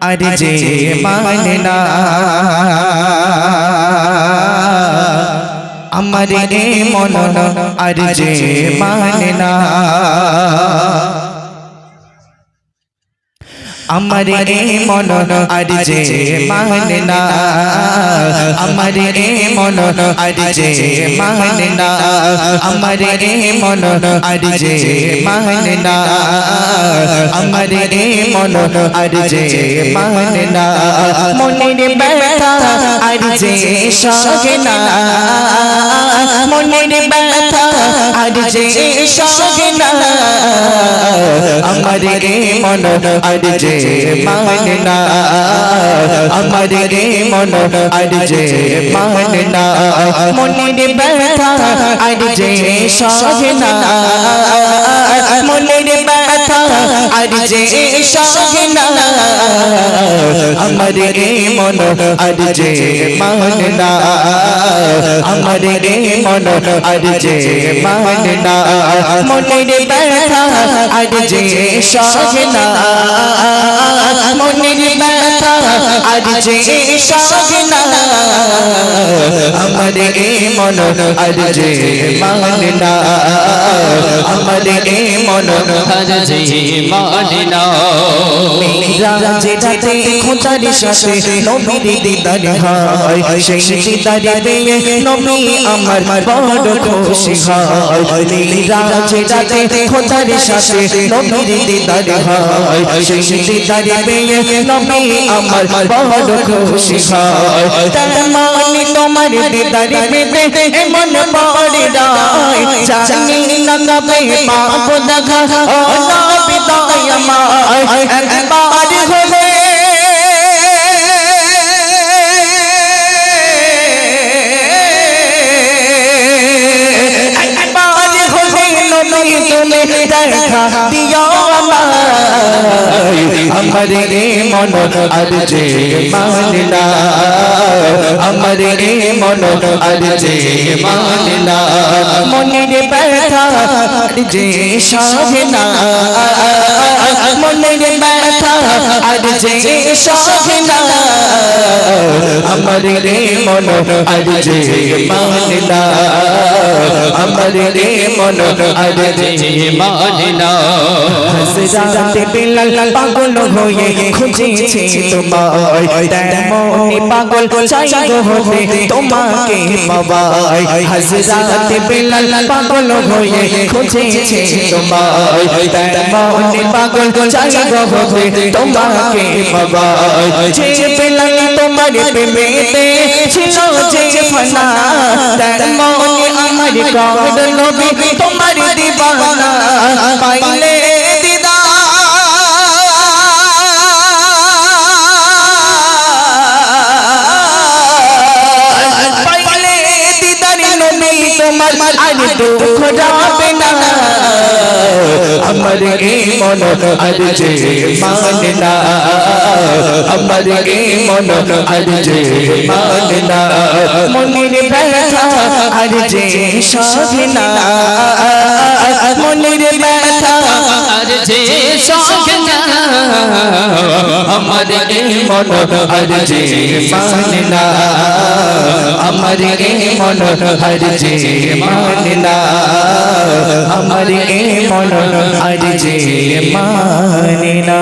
আর যে মানে না আমার মন আর যে মানে না আমার মন আর যে মানে না আমার মন আর যে মানে না আমার মন আর যে মানে না আমার মন আর যে মানে না মনের ব্যথা আর যে সহে না মনের ব্যথা আর যে সহে না আমার মন আর যে মানে না আমার মন আর যে মানে না মনের ব্যথা আর যে সহে না মনের ব্যথা আর যে সহে না আমার মন আর যে মানে না আমার মন আর যে মানে না মনের ব্যথা আর যে সহে না মনের ব্যথা আর যে সহে না আমার মন আর যে মানে না আমার মন আর যে মানে না যেটাতে খোদার সাথে নবীর দিদার হয় সেই দিদারে পেয়ে নবী আমার বড় খুশি হয় যেটাতে খোদার সাথে নবীর দিদার হয় সেই দিদারে পেয়ে নবী আমার বড় খুশি হয় তেমনি তোমার দিদারে পেতে মন পড়ে যায় জানি না কবে পাবো দেখা ও নবী দয়াময় একবার হলে তুমি দেখা দিও আমার মন আর যে মানে না আমার মন আর যে মানে না মনের ব্যথা আর যে সহে না মনের ব্যথা আর যে সহে না আমার মন আর যে মানে না আমার মন আর যে মানে না হযরত বিলাল পাগল হয়ে খুঁজেছে তোমায় তেমনি পাগল চাই হতে তোমাকে পাওয়াই হযরত বিলাল পাগল হয়ে খুঁজেছে তোমায় তেমনি পাগল চাই হতে তোমাকে পাওয়াই যে বিলাল তোমার প্রেমেতে ছিল যে ফানা তেমনি আমার কওম নবী তোমার দিবানা পাইলে তোমার আর দুঃখ যাবে না আমার মন আর যে মানে না আমার মন আর যে মানে না মনের ব্যথা আর যে সহে না মনের ব্যথা আর যে সহে না আমার মন আর যে মানে না আমার মন আর যে মানে না আমার মন আর যে মানে না